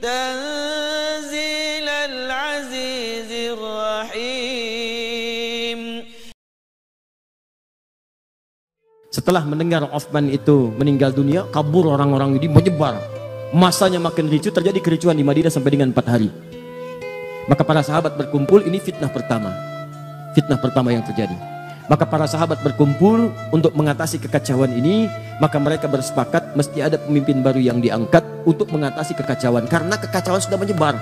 tanzilal azizir rahim. Setelah mendengar Utsman itu meninggal dunia, kabur orang-orang ini, menyebar. Masanya makin ricuh, terjadi kericuhan di Madinah sampai dengan 4 hari. Maka para sahabat berkumpul, ini fitnah pertama yang terjadi. Maka para sahabat berkumpul untuk mengatasi kekacauan ini. Maka mereka bersepakat mesti ada pemimpin baru yang diangkat untuk mengatasi kekacauan, karena kekacauan sudah menyebar.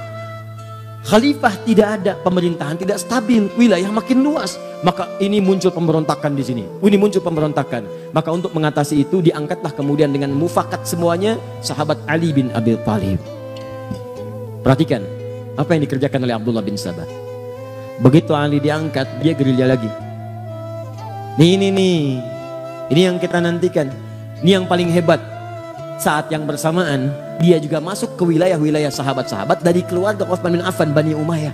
Khalifah tidak ada, pemerintahan tidak stabil, wilayah makin luas. Maka ini muncul pemberontakan di sini. Ini muncul pemberontakan. Maka untuk mengatasi itu diangkatlah kemudian dengan mufakat semuanya sahabat Ali bin Abi Thalib. Perhatikan apa yang dikerjakan oleh Abdullah bin Sabah. Begitu Ali diangkat, dia gerilya lagi. Ini yang kita nantikan. Ini yang paling hebat. Saat yang bersamaan dia juga masuk ke wilayah-wilayah sahabat-sahabat dari keluarga Utsman bin Affan, Bani Umayyah.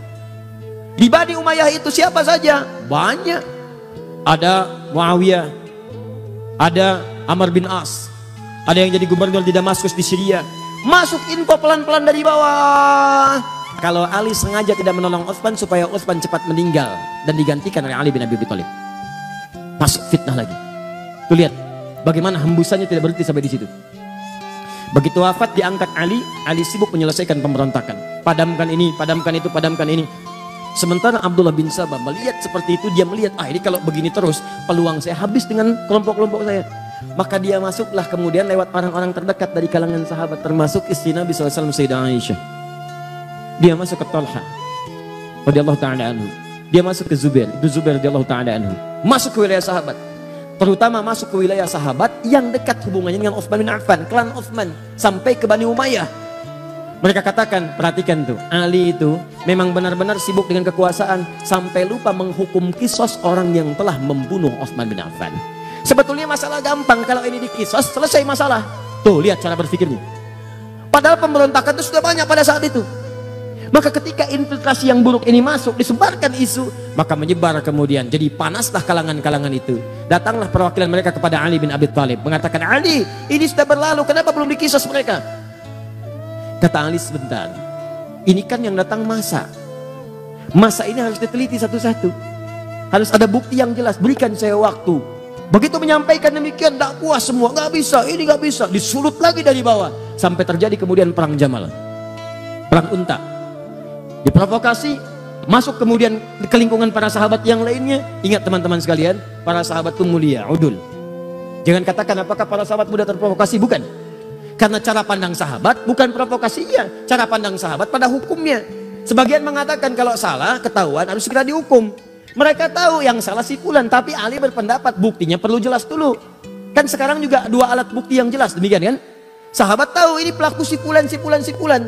Di Bani Umayyah itu siapa saja? Banyak. Ada Muawiyah, ada Amr bin As, ada yang jadi gubernur di Damaskus di Syria. Masuk info pelan-pelan dari bawah. Kalau Ali sengaja tidak menolong Utsman supaya Utsman cepat meninggal dan digantikan oleh Ali bin Abi Thalib. Masuk fitnah lagi. Tuh lihat bagaimana hembusannya tidak berhenti sampai di situ. Begitu wafat diangkat Ali sibuk menyelesaikan pemberontakan. Padamkan ini, padamkan itu, padamkan ini. Sementara Abdullah bin Sabah melihat seperti itu, dia melihat, ini kalau begini terus peluang saya habis dengan kelompok-kelompok saya. Maka dia masuklah kemudian lewat orang-orang terdekat dari kalangan sahabat, termasuk istri Nabi SAW, Sayyidah Aisyah. Dia masuk ke Talha radhiyallahu ta'ala anhu. Dia masuk ke Zubair, itu Zubair radhiyallahu ta'ala anhu. Masuk ke wilayah sahabat. Terutama masuk ke wilayah sahabat yang dekat hubungannya dengan Utsman bin Affan, klan Utsman, sampai ke Bani Umayyah. Mereka katakan, perhatikan tuh, Ali itu memang benar-benar sibuk dengan kekuasaan sampai lupa menghukum kisos orang yang telah membunuh Utsman bin Affan. Sebetulnya masalah gampang, kalau ini dikisos selesai masalah. Tuh lihat cara berpikirnya. Padahal pemberontakan itu sudah banyak pada saat itu. Maka ketika infiltrasi yang buruk ini masuk, disebarkan isu, maka menyebar kemudian. Jadi panaslah kalangan-kalangan itu. Datanglah perwakilan mereka kepada Ali bin Abi Thalib, mengatakan, Ali, ini sudah berlalu, kenapa belum dikisos mereka? Kata Ali, sebentar, ini kan yang datang masa ini harus diteliti satu-satu, harus ada bukti yang jelas, berikan saya waktu. Begitu menyampaikan demikian, tak puas semua, gak bisa, ini gak bisa, disulut lagi dari bawah, sampai terjadi kemudian perang Jamal, perang unta. Diprovokasi, masuk kemudian ke lingkungan para sahabat yang lainnya. Ingat teman-teman sekalian, para sahabat itu mulia, udul. Jangan katakan apakah para sahabat mudah terprovokasi, bukan. Karena cara pandang sahabat bukan provokasi, iya. Cara pandang sahabat pada hukumnya. Sebagian mengatakan kalau salah, ketahuan harus segera dihukum. Mereka tahu yang salah si fulan, tapi Ali berpendapat buktinya perlu jelas dulu. Kan sekarang juga 2 alat bukti yang jelas, demikian kan? Sahabat tahu ini pelaku si fulan.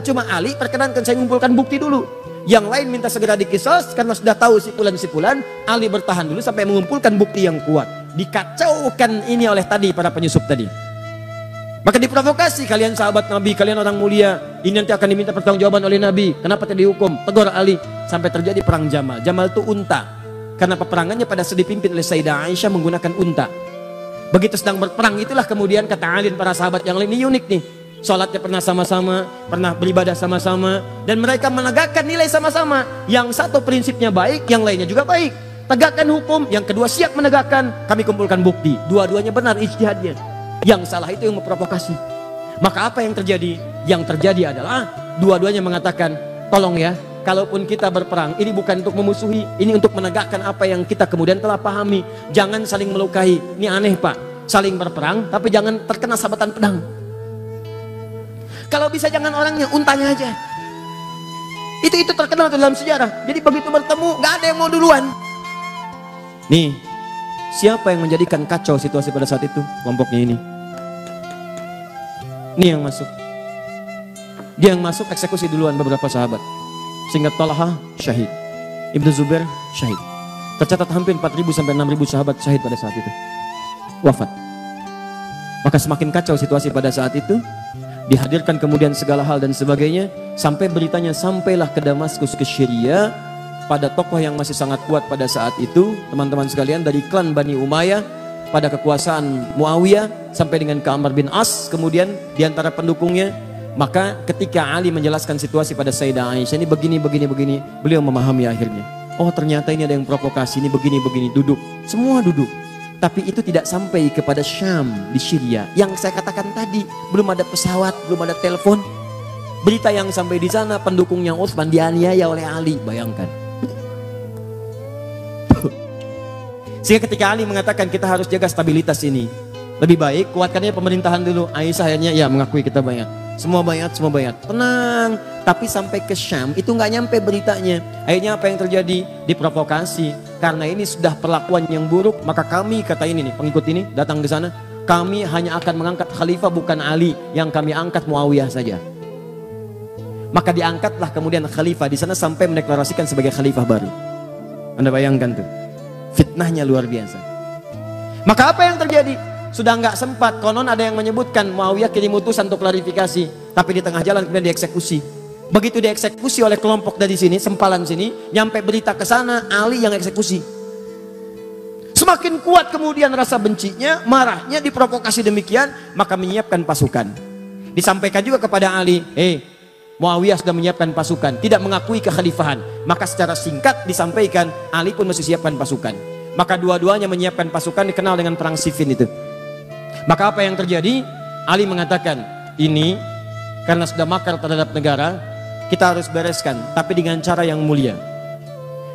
Cuma Ali perkenankan saya mengumpulkan bukti dulu. Yang lain minta segera dikisos karena sudah tahu si fulan. Ali bertahan dulu sampai mengumpulkan bukti yang kuat. Dikacaukan ini oleh tadi para penyusup tadi. Maka diprovokasi, kalian sahabat Nabi, kalian orang mulia, ini nanti akan diminta pertanggungjawaban oleh Nabi. Kenapa tidak dihukum? Tegur Ali. Sampai terjadi perang Jamal. Jamal itu unta. Karena peperangannya pada saat dipimpin oleh Sayyidah Aisyah menggunakan unta. Begitu sedang berperang itulah kemudian kata Ali para sahabat yang lain, ini unik nih. Sholatnya pernah sama-sama, pernah beribadah sama-sama, dan mereka menegakkan nilai sama-sama. Yang satu prinsipnya baik, yang lainnya juga baik. Tegakkan hukum, yang kedua siap menegakkan. Kami kumpulkan bukti, dua-duanya benar ijtihadnya. Yang salah itu yang memprovokasi. Maka apa yang terjadi? Yang terjadi adalah dua-duanya mengatakan, tolong ya, kalaupun kita berperang, ini bukan untuk memusuhi, ini untuk menegakkan apa yang kita kemudian telah pahami. Jangan saling melukai. Ini aneh Pak, saling berperang tapi jangan terkena sabatan pedang. Kalau bisa jangan orangnya, untanya aja. Itu terkenal dalam sejarah. Jadi begitu bertemu, gak ada yang mau duluan. Nih, siapa yang menjadikan kacau situasi pada saat itu? Kelompoknya ini. Ini yang masuk. Dia yang masuk eksekusi duluan beberapa sahabat. Sehingga Talha syahid, Ibnu Zubair syahid. Tercatat hampir 4.000 sampai 6.000 sahabat syahid pada saat itu. Wafat. Maka semakin kacau situasi pada saat itu. Dihadirkan kemudian segala hal dan sebagainya. Sampai beritanya sampailah ke Damaskus, ke Syria. Pada tokoh yang masih sangat kuat pada saat itu. Teman-teman sekalian, dari klan Bani Umayyah. Pada kekuasaan Muawiyah. Sampai dengan ke Amr bin As. Kemudian diantara pendukungnya. Maka ketika Ali menjelaskan situasi pada Sayyidah Aisyah, ini begini, beliau memahami akhirnya. Oh ternyata ini ada yang provokasi, ini begini, duduk. Semua duduk. Tapi itu tidak sampai kepada Syam di Syria. Yang saya katakan tadi, belum ada pesawat, belum ada telepon. Berita yang sampai di sana, pendukungnya Utsman dianiaya oleh Ali, bayangkan. Sehingga ketika Ali mengatakan kita harus jaga stabilitas ini, lebih baik kuatkannya pemerintahan dulu. Aisyah akhirnya ya mengakui kita bayat. Semua bayat. Tenang. Tapi sampai ke Syam itu nggak nyampe beritanya. Akhirnya apa yang terjadi? Diprovokasi. Karena ini sudah perlakuan yang buruk, maka kami, kata ini nih, pengikut ini datang ke sana, kami hanya akan mengangkat khalifah bukan Ali, yang kami angkat Muawiyah saja. Maka diangkatlah kemudian khalifah di sana sampai mendeklarasikan sebagai khalifah baru. Anda bayangkan tuh. Fitnahnya luar biasa. Maka apa yang terjadi? Sudah nggak sempat, konon ada yang menyebutkan Muawiyah kirim utusan untuk klarifikasi, tapi di tengah jalan kemudian dieksekusi. Begitu dieksekusi oleh kelompok dari sini, sempalan sini, nyampe berita ke sana, Ali yang eksekusi. Semakin kuat kemudian rasa bencinya, marahnya, diprovokasi demikian, maka menyiapkan pasukan. Disampaikan juga kepada Ali, Muawiyah sudah menyiapkan pasukan, tidak mengakui kekhalifahan. Maka secara singkat disampaikan, Ali pun mesti siapkan pasukan. Maka dua-duanya menyiapkan pasukan, dikenal dengan perang Siffin itu. Maka apa yang terjadi? Ali mengatakan, ini karena sudah makar terhadap negara, kita harus bereskan, tapi dengan cara yang mulia.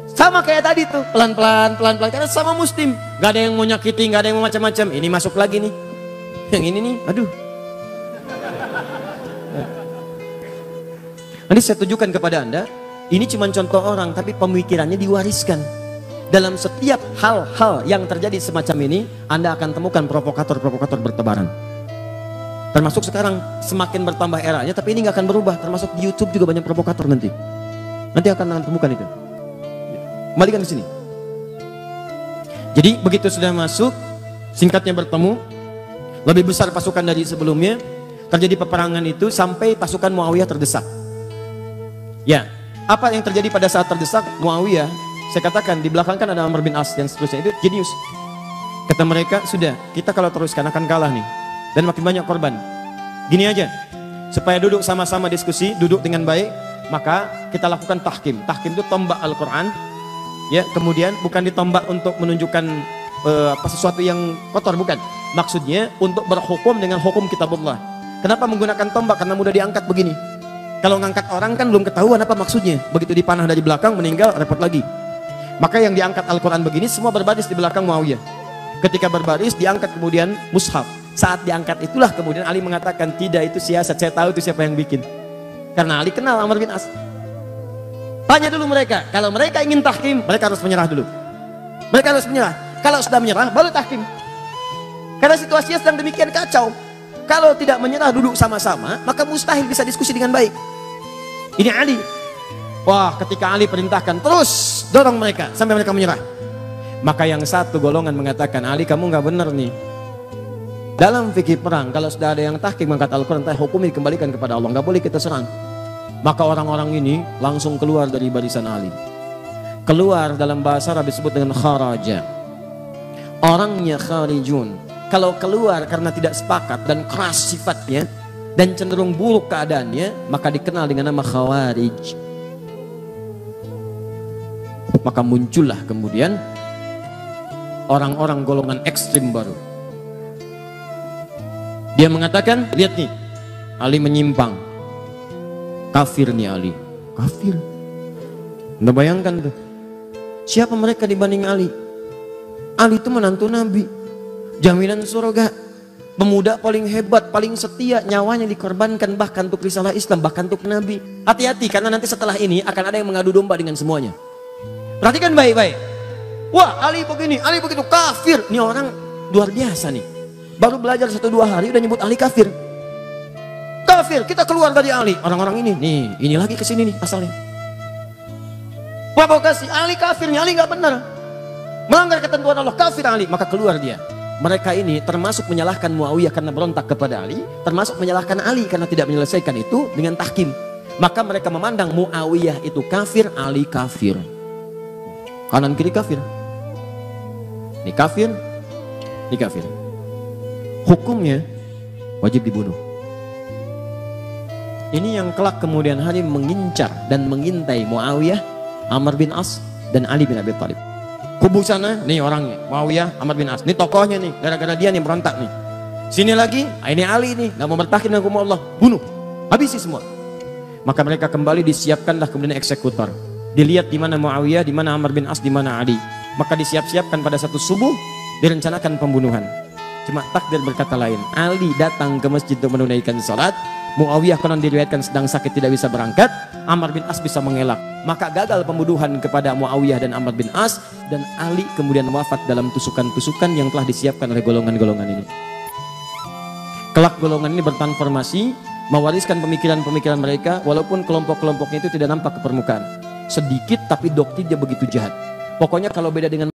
Sama kayak tadi tuh, pelan-pelan, karena sama muslim. Gak ada yang mau nyakiti, gak ada yang mau macam-macam. Ini masuk lagi nih. Yang ini nih, aduh. Nanti saya tunjukkan kepada Anda, ini cuma contoh orang, tapi pemikirannya diwariskan. Dalam setiap hal-hal yang terjadi semacam ini, Anda akan temukan provokator-provokator bertebaran. Termasuk sekarang semakin bertambah eranya, tapi ini nggak akan berubah. Termasuk di YouTube juga banyak provokator nanti. Nanti akan temukan itu. Kembalikan ke sini. Jadi begitu sudah masuk, singkatnya bertemu, lebih besar pasukan dari sebelumnya, terjadi peperangan itu sampai pasukan Muawiyah terdesak. Ya, apa yang terjadi pada saat terdesak Muawiyah? Saya katakan di belakang kan ada Amr bin As dan seterusnya, itu jenius. Kata mereka, sudah kita kalau teruskan akan kalah nih, dan makin banyak korban. Gini aja, supaya duduk sama-sama diskusi, duduk dengan baik, maka kita lakukan tahkim. Tahkim itu tombak Al-Quran, ya. Kemudian bukan ditombak untuk menunjukkan sesuatu yang kotor, bukan. Maksudnya untuk berhukum dengan hukum kitabullah. Kenapa menggunakan tombak? Karena mudah diangkat begini. Kalau ngangkat orang kan belum ketahuan apa maksudnya. Begitu dipanah dari belakang meninggal, repot lagi. Maka yang diangkat Al-Quran begini semua berbaris di belakang Muawiyah. Ketika berbaris diangkat kemudian mushaf. Saat diangkat itulah kemudian Ali mengatakan, tidak, itu siasat, saya tahu itu siapa yang bikin. Karena Ali kenal Amr bin As. Tanya dulu mereka, kalau mereka ingin tahkim, mereka harus menyerah dulu. Mereka harus menyerah. Kalau sudah menyerah baru tahkim. Karena situasinya sedang demikian kacau. Kalau tidak menyerah duduk sama-sama, maka mustahil bisa diskusi dengan baik. Ini Ali. Wah, ketika Ali perintahkan, terus dorong mereka sampai mereka menyerah. Maka yang satu golongan mengatakan, Ali kamu nggak benar nih. Dalam fikih perang, kalau sudah ada yang tahkim mengangkat Al-Quran, hukum dikembalikan kepada Allah, nggak boleh kita serang. Maka orang-orang ini langsung keluar dari barisan Ali. Keluar dalam bahasa Arab disebut dengan kharaja. Orangnya kharijun. Kalau keluar karena tidak sepakat dan keras sifatnya dan cenderung buruk keadaannya, maka dikenal dengan nama khawarij. Maka muncullah kemudian orang-orang golongan ekstrim baru. Dia mengatakan, lihat nih, Ali menyimpang. Kafir nih Ali. Kafir. Anda bayangkan tuh. Siapa mereka dibanding Ali? Ali itu menantu Nabi. Jaminan surga. Pemuda paling hebat, paling setia. Nyawanya dikorbankan bahkan untuk risalah Islam, bahkan untuk Nabi. Hati-hati karena nanti setelah ini akan ada yang mengadu domba dengan semuanya. Perhatikan baik-baik. Wah, Ali begini, Ali begitu, kafir. Ini orang luar biasa nih. Baru belajar 1-2 hari udah nyebut Ali kafir. Kafir, kita keluar dari Ali. Orang-orang ini, nih, ini lagi kesini nih asalnya. Provokasi, Ali kafir nih, Ali nggak benar. Melanggar ketentuan Allah, kafir Ali. Maka keluar dia. Mereka ini termasuk menyalahkan Muawiyah karena berontak kepada Ali, termasuk menyalahkan Ali karena tidak menyelesaikan itu dengan tahkim. Maka mereka memandang Muawiyah itu kafir, Ali kafir. Kanan kiri kafir. Ini kafir, ini kafir. Hukumnya wajib dibunuh. Ini yang kelak kemudian hari mengincar dan mengintai Muawiyah, Amr bin As, dan Ali bin Abi Thalib. Kubu sana, nih orangnya, Muawiyah, Amr bin As. Ini tokohnya nih, gara-gara dia nih berontak nih. Sini lagi, ini Ali nih, gak mau bertahan dengan hukum Allah. Bunuh, habisi semua. Maka mereka kembali disiapkanlah kemudian eksekutor. Dilihat di mana Muawiyah, di mana Amr bin As, di mana Ali. Maka disiap-siapkan pada satu subuh, direncanakan pembunuhan. Cuma takdir berkata lain. Ali datang ke masjid untuk menunaikan salat. Muawiyah konon diriwayatkan sedang sakit tidak bisa berangkat. Amr bin As bisa mengelak. Maka gagal pembunuhan kepada Muawiyah dan Amr bin As, dan Ali kemudian wafat dalam tusukan-tusukan yang telah disiapkan oleh golongan-golongan ini. Kelak golongan ini bertransformasi, mewariskan pemikiran-pemikiran mereka, walaupun kelompok-kelompoknya itu tidak nampak ke permukaan. Sedikit tapi doktrinnya begitu jahat. Pokoknya kalau beda dengan